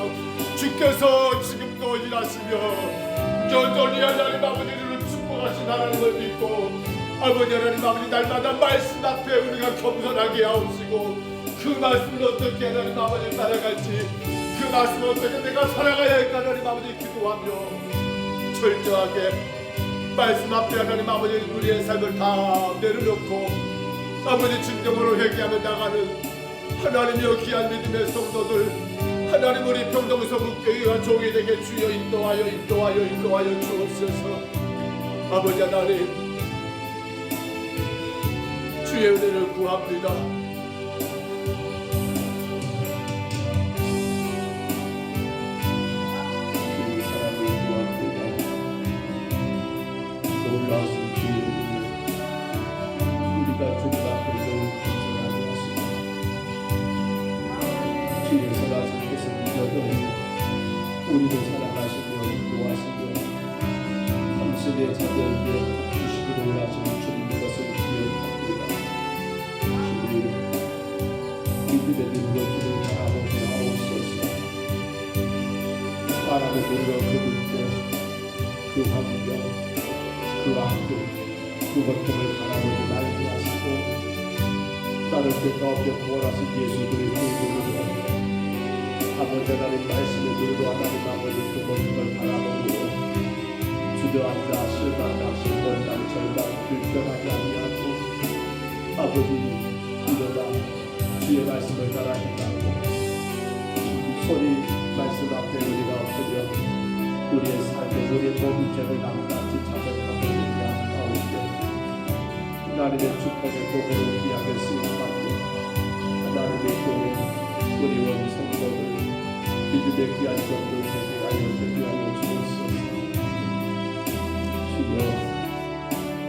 주께서 지금도 일하시며 여전히 하나님 아버지를 축복하신 하나님을 믿고 아버지 하나님 아버지 날마다 말씀 앞에 우리가 겸손하게 하옵시고 그 말씀을 어떻게 하나님 아버지 따라갈지 그 말씀을 어떻게 내가 살아가야 할까 하나님 아버지 기도하며 철저하게 말씀 앞에 하나님 아버지 우리의 삶을 다 내려놓고 아버지 진정으로 회개하며 나가는 하나님이여 귀한 믿음의 성도들, 하나님 우리 평동서북교회와 종이 되게 주여 인도하여 주옵소서. 아버지 하나님 주의 은혜를 구합니다. 주의 사랑을 구합니다. 놀라우신 주의 은혜, 우리가 주님 앞에 더욱 감사하게 하시고 주의 선하신께서 믿어도 우리를 사랑하시며 인도하시며 당신의 자녀에게 주시기로 원하시는 주님 것을 기억합니다. 주님 믿음의 눈으로 주를 바라보게 하옵소서. 바라보며 그분께 그 환경, 그 아픔, 그 고통을 바라보지 말게 하시고 따를 때 가운데 구원하신 예수 그리스도의 이름으로 아버지 하나님 말씀의 눈으로 하나님 아버지 그 모든 걸 바라보고 주저앉아 실망하고 원망 절망 불평하지 아니하고 아버지 일어나 주의 말씀을 따라 행하고 손이 말씀 앞에 우리가 엎드려 우리의 삶에 우리의 모든 죄를 낱낱이 자백하고 얘기하는 가운데 하나님의 축복의 복으로 귀하게 쓰임받고 하나님의 교회 우리 원 성도들 믿음의 귀한 종들 되게 하여 주옵소서. 주여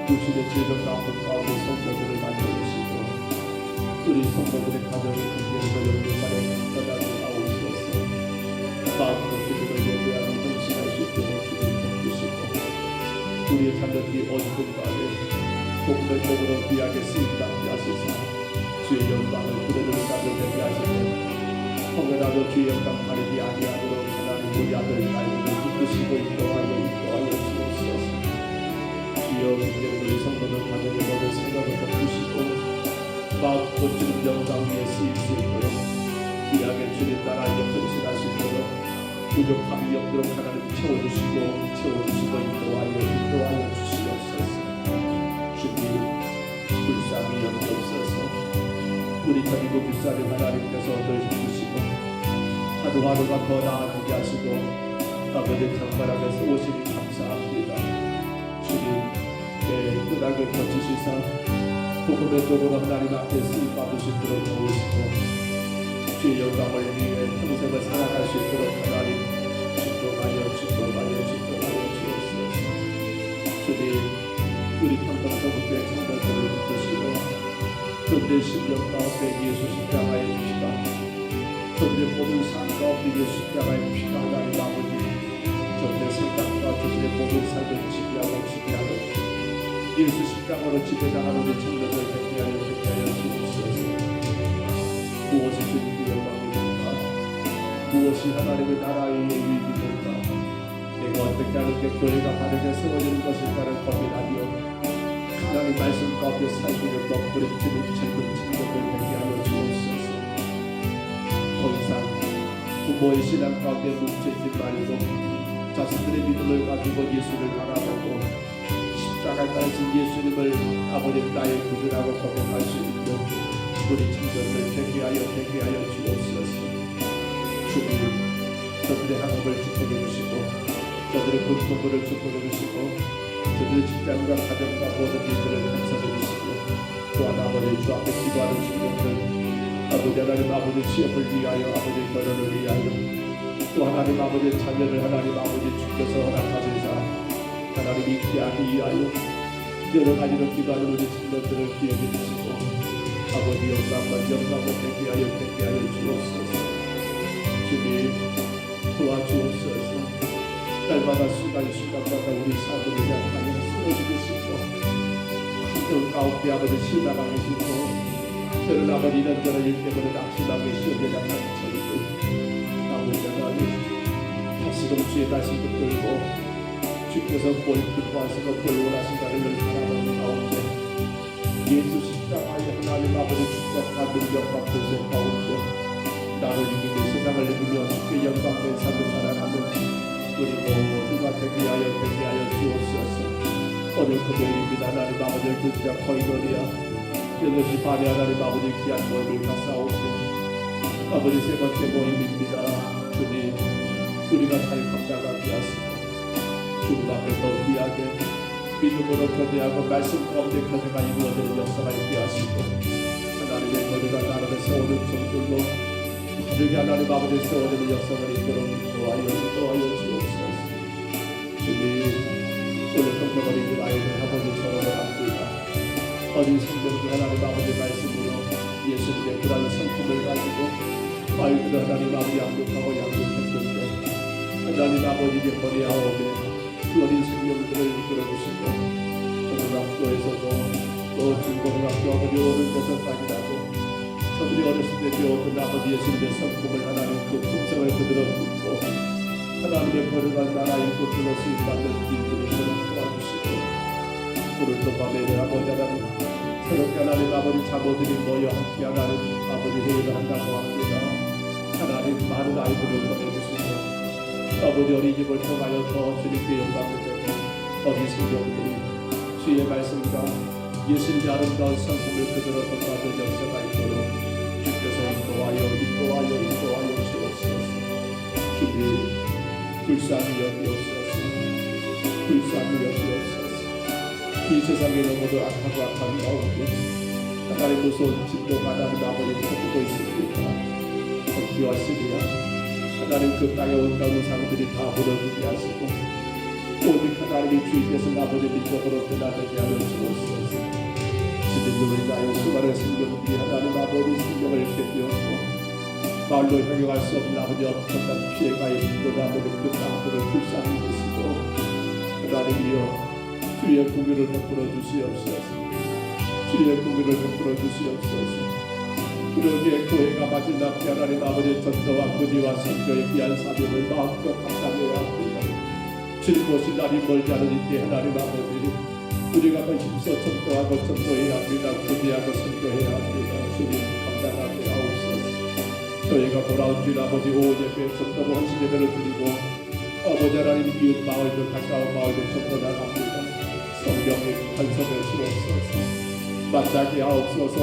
육신의 질병 나쁜 가운데 성도들을 만져주시고 우리 성도들의 가정의 긍휼과 영광에 감사하게 하옵소서. 마음으로 주님을 예배하는 헌신할 수 있도록 주님 돕주시고 우리의 자녀들이 어디든 간에 복음의 복으로 귀하게 쓰임받게 하소서. 주의 영광을 그대로 나누게 하시고 통회라도 주의 영광 가리지 아니하도록 하나님 우리 아들 딸들을 기쁘시고 인도하여 주옵소서. 주여 우리 성도들 가정의 모든 생각을 덮으시고 마음껏 주님 영광 위에 쓰일 수 있도록 귀하게 주님 따라 헌신할 수 있도록 부족함이 없도록 하나님 채워주시고 인도하여 주시옵소서. 주님 불쌍히 여기옵소서. 우리 전국 불쌍히 하나님께서 늘 힘주시고 하루하루가 더 나아지게 하시고 아버지 장관함에서 오시니 감사합니다. 주님 내 끈하게 거치시사 복음의 쪽으로 하나님 앞에 쓰임받을 수 있도록 도우시고 주의 영광을 위해 평생을 살아갈 수 있도록 하나님 축복하여 주옵소서. 주님 우리 평동서북교회 청년들을 붙드시고 현대 신령 가운데 예수 십자가의 피가 현대 모든 삶 가운데 예수 십자가의 피가 하나님 아버지 현대 생각과 현대 모든 삶을 지배하고 예수 십자가로 지배당하는 우리 청년들 대표하여 주옵소서. 무엇이 주님의 영광입니까? 무엇이 하나님의 나라의 유익입니까? 내가 어떻게 하는 게 교회가 바르게 세워지는 것일까를 고민하며 하나님 말씀 가운데 살기를 먹부림치는 젊은 친구들 되게 하여 주옵소서. 더 이상 부모의 신앙 가운데 뭉쳐있지 말고 자신들의 믿음을 가지고 예수를 바라보고 십자가에 달리신 예수님을 아버지 나의 구주라고 고백할 수 있는 우리 친구들 되게 하여 주옵소서. 주님 저들의 학업을 축복해 주시고 저들의 공부를 축복해 주시고 저들의 직장과 가정과 모든 일들을 감사해 주시고 또한 아버지 주 앞에 기도하는 친구들 아버지 하나님 아버지 취업을 위하여 아버지 결혼을 위하여 또 하나님 아버지 자녀를 하나님 아버지 주께서 허락하시사 하나님 잊게 하기 위하여 여러 가지로 기도하는 우리 친구들을 기억해 주시고 아버지 영광을 되게 하여 주옵소서. 주님 도와주옵소서. 날마다 순간마다 우리 삶을 향하여 쓰러지게 시고 그 가운데 아버지 신나가게 시고 저는 아버지 이런저런 일 때문에 낙심하게 시험에 나가는 저희들 아버지 하나님 다시금 주의 말씀 붙들고 주께서 뭘 기뻐하시고 뭘 원하신다는 걸 바라보는 가운데 예수 십자가의 하나님 아버지 축복과 능력과 보석 가운데 나를 이기며 세상을 이기며 주께 영광된 삶을 살아가는 우리 모두가 되게 하여 주옵소서. 오늘 금요일입니다. 하나님 아버지를 붙잡고 기도리야 이것이 밤에 하나님 아버지 귀한 모임을 갖사오고 아버지 세 번째 모임입니다. 주님 우리가 잘 감당하게 하시고 주님 앞에 더 귀하게 믿음으로 교대하고 말씀 가운데 교제가 이루어지는 역사가 있게 하시고 하나님의 머리가 나라를 세우는 종들로 바르게 하나님 아버지 세워지는 역사를 이끌어 인도하여 주옵소서. 주님 오늘 평평어린 아이들 아버지 전화를 합니다. 어린 성령들 하나님 아버지 말씀으로 예수님의 그러한 성품을 가지고 아이들 하나님 아버지 양육하고 양육했는데 하나님 아버지의 머리아오게 그 어린 생명들을 이끌어주시고 초등학교에서도 또 중고등학교 아버지 오는 데서까지라도 저들이 어렸을 때 배웠던 아버지 예수님의 성품을 하나님 그 품성을 그대로 품고 하나님의 거룩한 나라의 꽃들로 수입받는 일들이 저를 도와주시고 오늘도 밤에 내 아버지 하나님 새롭게 하나님 아버지 자모들이 모여 함께 하나님 아버지 회의를 한다고 합니다. 하나님 많은 아이들을 보내주시고 아버지 어린이집을 통하여 더 주님께 영광을 되고 어린 성령들이 주의 말씀과 예수님의 아름다운 성품을 그대로 본받는 역사가 있도록 주께서 인도하여 주옵소서. 주님 불쌍히 여기옵소서. 이 세상에 너무도 악한 가운데 하나님 무서운 진도가 하나님 아버지 퍼지고 있습니다. 터키와 시리아 하나님 그 땅에 온 가무상들이 다 무너지게 하시고 오직 하나님의 주께서 아버지 민족으로 변화되게 하여 주옵소서. 주님을 인하여 수많은 생명들이 하나님 아버지 생명을 깨뜨렸고 말로 형용할 수 없는 아버지 엄청난 피해가 있고 아버지 그 땅들을 불쌍히 주시고 하나님이여 주의 공의를 베풀어 주시옵소서. 그러기에 교회가 마지막 하나님 아버지 전도와 권위와 선교의 귀한 사명을 마음껏 감당해야 합니다. 주님 오신 날이 멀지 않은 이때 하나님 아버지 우리가 더 힘써 전도하고 전도해야 합니다. 권위하고 선교해야 합니다. 주님 감당하게 하옵소서. 교회가 돌아온 주님 아버지 오후 예배 전도고 헌신 예배를 드리고 아버지 하나님 이웃 마을도 가까운 마을도 전도 나갑니다. 성령님 간섭해 주옵소서. 만나게 하옵소서.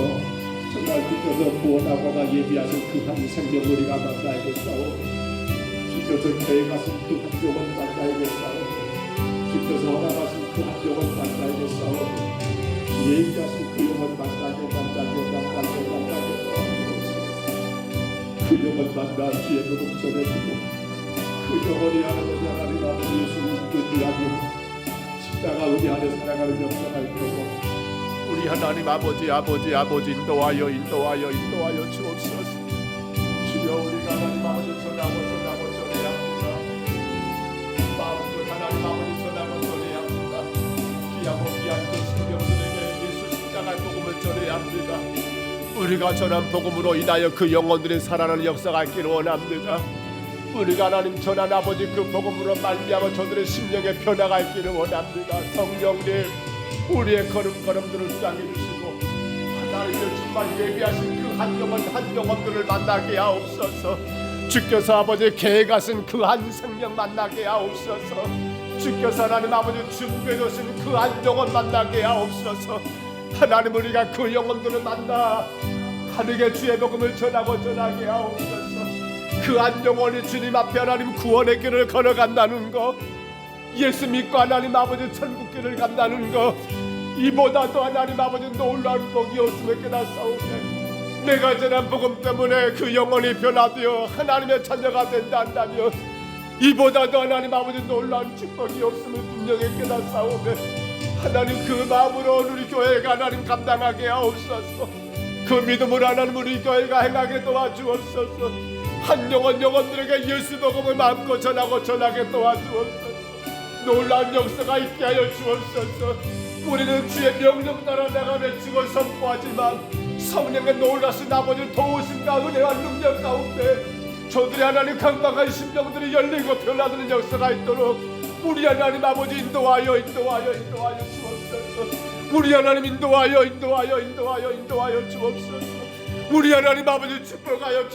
정말 주께서 구원하거나 예비하신 그 한 생명 우리가 만나야겠사오. 주께서 계획하신 그 한 영혼 만나야겠사오. 주께서 허락하신 그 한 영혼 만나야겠사오. 예비하신 그 영혼 만나게 그 영혼 만나 주의 복음 전해주고 그 영혼이 하나님 아버지 예수님 그 주야금 십자가 은혜 안에 살아가는 역사가 있도록 우리 하나님 아버지 인도하여 주옵소서. 주여 우리가 하나님 아버지 전하고 전해야 합니다. 마음껏 하나님 아버지 전하고 전해야 합니다. 귀한 그 성경들에게 예수 십자가의 복음을 전해야 합니다. 우리가 전한 복음으로 인하여 그 영혼들이 살아나는 역사가 있기를 원합니다. 우리가 하나님 전한 아버지 그 복음으로 말미암아 저들의 심령의 변화가 있기를 원합니다. 성령님 우리의 걸음걸음들을 수장해 주시고 하나님의 정말 예비하신 그 한 영혼들을 만나게 하옵소서. 주께서 아버지 계획하신 그 한 생명 만나게 하옵소서. 주께서 하나님 아버지 준비해 주신 그 한 영혼 만나게 하옵소서. 하나님 우리가 그 영혼들을 만나 하늘의 주의 복음을 전하게 하옵소서. 그 한 영혼이 주님 앞에 하나님 구원의 길을 걸어간다는 것, 예수 믿고 하나님 아버지 천국 길을 간다는 것, 이보다도 하나님 아버지 놀라운 복이 없음을 깨닫사오매 내가 전한 복음 때문에 그 영혼이 변화되어 하나님의 자녀가 된다 한다면 이보다도 하나님 아버지 놀라운 축복이 없음을 분명히 깨닫사오매 하나님 그 마음으로 우리 교회가 하나님 감당하게 하옵소서. 그 믿음으로 하나님 우리 교회가 행하게 도와주옵소서. 한 영혼들에게 예수 복음을 마음껏 전하게 도와주옵소서. 놀라운 역사가 있게 하여 주옵소서. 우리는 주의 명령 따라 나가 외치고 선포하지만 성령의 놀라신 아버지 도우심과 은혜와 능력 가운데 저들이 하나님 강박한 심령들이 열리고 변화되는 역사가 있도록 우리 하나님 아버지 인도하여 주옵소서. 우리 하나님 인도하여 주옵소서. 우리 하나님 아버지 축복하여